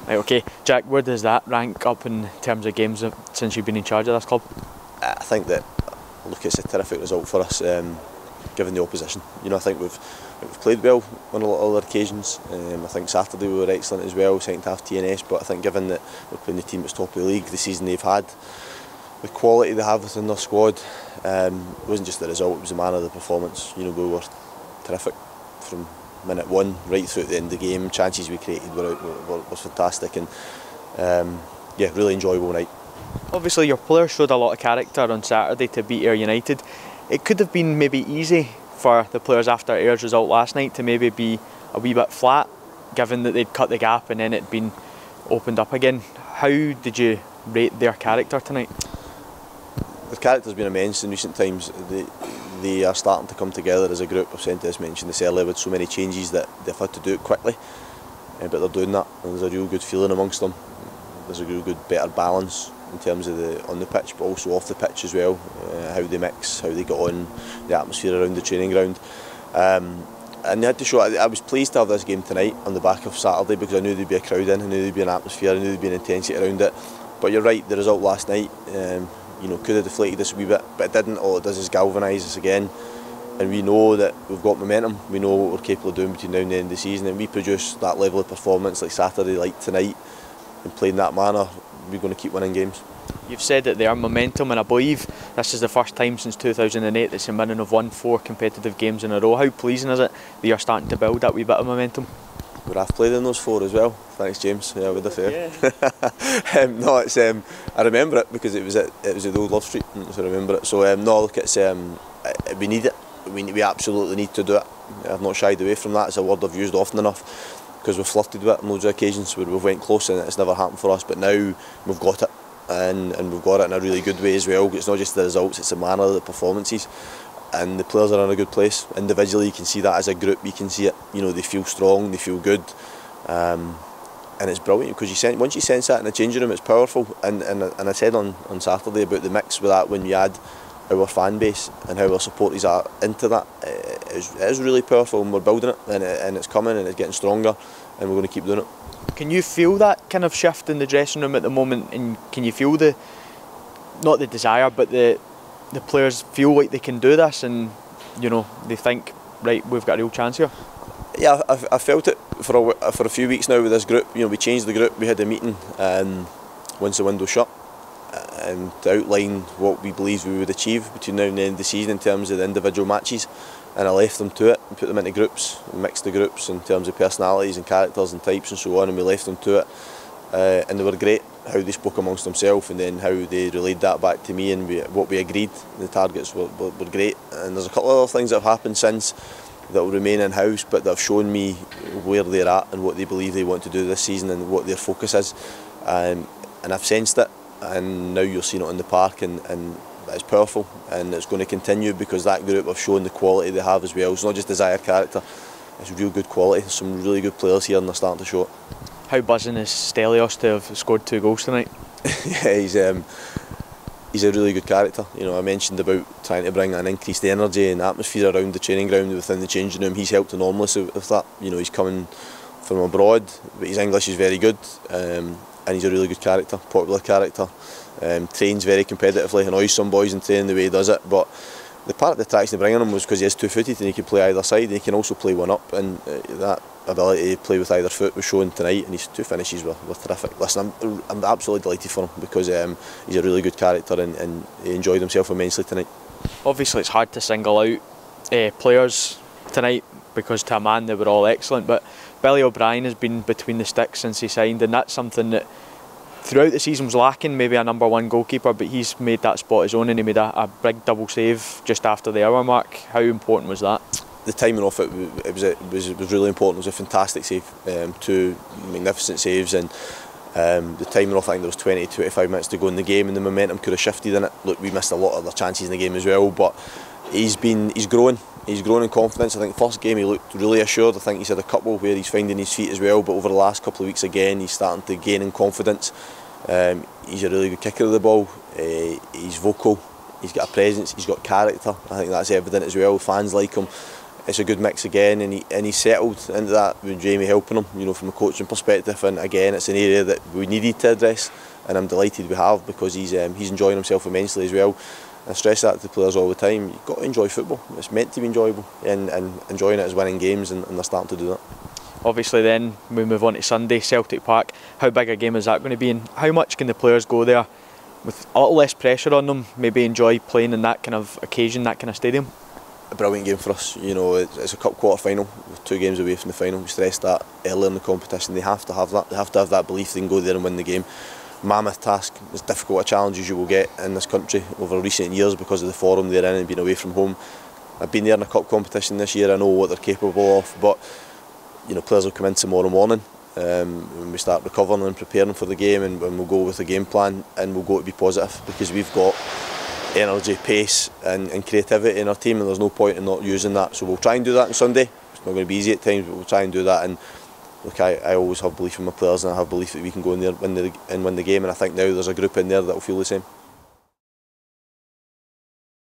Right, okay, Jack, where does that rank up in terms of games since you've been in charge of this club? I think that, look, it's a terrific result for us, given the opposition. You know, I think we've played well on a lot of other occasions. I think Saturday we were excellent as well, second half TNS, but I think given that we're playing the team that's top of the league, the season they've had, the quality they have within their squad, it wasn't just the result, it was the manner of the performance. You know, we were terrific from minute one right through to the end of the game. Chances we created were fantastic, and yeah, really enjoyable night. Obviously your players showed a lot of character on Saturday to beat Ayr United. It could have been maybe easy for the players after Ayer's result last night to maybe be a wee bit flat, given that they'd cut the gap and then it'd been opened up again. How did you rate their character tonight? Their character's been immense in recent times. They are starting to come together as a group. I've mentioned this earlier, with so many changes that they've had to do it quickly, but they're doing that, and there's a real good feeling amongst them. There's a real good, better balance in terms of on the pitch, but also off the pitch as well. How they mix, how they get on, the atmosphere around the training ground. And they had to show. I was pleased to have this game tonight on the back of Saturday, because I knew there'd be a crowd in, I knew there'd be an atmosphere, I knew there'd be an intensity around it. But you're right, the result last night, you know, could have deflated us a wee bit, but it didn't. All it does is galvanise us again, and we know that we've got momentum. We know what we're capable of doing between now and the end of the season, and we produce that level of performance like Saturday, like tonight, and play in that manner, we're going to keep winning games. You've said that they are momentum, and I believe this is the first time since 2008 that St Mirren have won 4 competitive games in a row. How pleasing is it that you're starting to build that wee bit of momentum? Would I have played in those 4 as well? Thanks, James. Yeah, I would have. Yeah. No, it's I remember it because it was at the old Love Street, so I remember it. So no, look, it's we need it. We absolutely need to do it. I've not shied away from that. It's a word I've used often enough, because we've flirted with it on loads of occasions where we've went close and it's never happened for us. But now we've got it, and we've got it in a really good way as well. It's not just the results; it's the manner of the performances. And the players are in a good place. Individually, you can see that. As a group, you can see it. You know, they feel strong, they feel good, and it's brilliant, because once you sense that in the changing room, it's powerful. And I said on Saturday about the mix with that, when you add our fan base and how our supporters are into that, it is really powerful, and we're building it, and it's coming, and it's getting stronger, and we're going to keep doing it. Can you feel that kind of shift in the dressing room at the moment, and can you feel not the desire, but the players feel like they can do this, and you know, they think, right, we've got a real chance here? Yeah, I felt it for a few weeks now with this group. You know, we changed the group. We had a meeting once the window shut, and to outline what we believed we would achieve between now and the end of the season in terms of the individual matches. And I left them to it and put them into groups, mixed the groups in terms of personalities and characters and types and so on, and we left them to it. And they were great, how they spoke amongst themselves, and then how they relayed that back to me, and what we agreed. The targets were great, and there's a couple of other things that have happened since that will remain in-house, but that have shown me where they're at and what they believe they want to do this season and what their focus is. And I've sensed it, and now you're seeing it in the park, and it's powerful, and it's going to continue, because that group have shown the quality they have as well. It's not just desired character, it's real good quality. There's some really good players here, and they're starting to show it. How buzzing is Stelios to have scored 2 goals tonight? Yeah, he's a really good character. You know, I mentioned about trying to bring an increased energy and atmosphere around the training ground within the changing room. He's helped enormously with that. You know, he's coming from abroad, but his English is very good, and he's a really good character, popular character. Trains very competitively, annoys some boys in training the way he does it, but the part of the attraction to bringing him was because he is 2-footed and he can play either side, and he can also play one up, and that ability to play with either foot was shown tonight, and his 2 finishes were terrific. Listen, I'm absolutely delighted for him, because he's a really good character, and he enjoyed himself immensely tonight. Obviously it's hard to single out players tonight, because to a man they were all excellent, but Billy O'Brien has been between the sticks since he signed, and that's something that throughout the season was lacking, maybe a #1 goalkeeper, but he's made that spot his own, and he made a big double save just after the hour mark. How important was that? The timing off it was really important. It was a fantastic save, 2 magnificent saves, and the timing off, I think there was 20-25 minutes to go in the game, and the momentum could have shifted in it. Look, we missed a lot of other chances in the game as well, but he's grown in confidence. I think the first game he looked really assured. I think he's had a couple where he's finding his feet as well, but over the last couple of weeks again he's starting to gain in confidence. He's a really good kicker of the ball, he's vocal, he's got a presence, he's got character. I think that's evident as well. Fans like him. it's a good mix again, and he's settled into that with Jamie helping him, you know, from a coaching perspective. And again, it's an area that we needed to address, and I'm delighted we have, because he's enjoying himself immensely as well. I stress that to the players all the time. You've got to enjoy football. It's meant to be enjoyable, and enjoying it is winning games, and they're starting to do that. Obviously then we move on to Sunday, Celtic Park. How big a game is that going to be, and how much can the players go there with a little less pressure on them, maybe enjoy playing in that kind of occasion, that kind of stadium? A brilliant game for us. You know, it's a cup quarter final, we're 2 games away from the final. We stressed that earlier in the competition. They have to have that. They have to have that belief they can go there and win the game. Mammoth task, as difficult a challenge as you will get in this country over recent years because of the forum they're in and being away from home. I've been there in a cup competition this year. I know what they're capable of, but you know, players will come in tomorrow morning when we start recovering and preparing for the game, and we'll go with a game plan, and we'll go to be positive, because we've got energy, pace and creativity in our team, and there's no point in not using that. So we'll try and do that on Sunday. It's not going to be easy at times, but we'll try and do that. And look, I always have belief in my players, and I have belief that we can go in there and win the game, and I think now there's a group in there that will feel the same.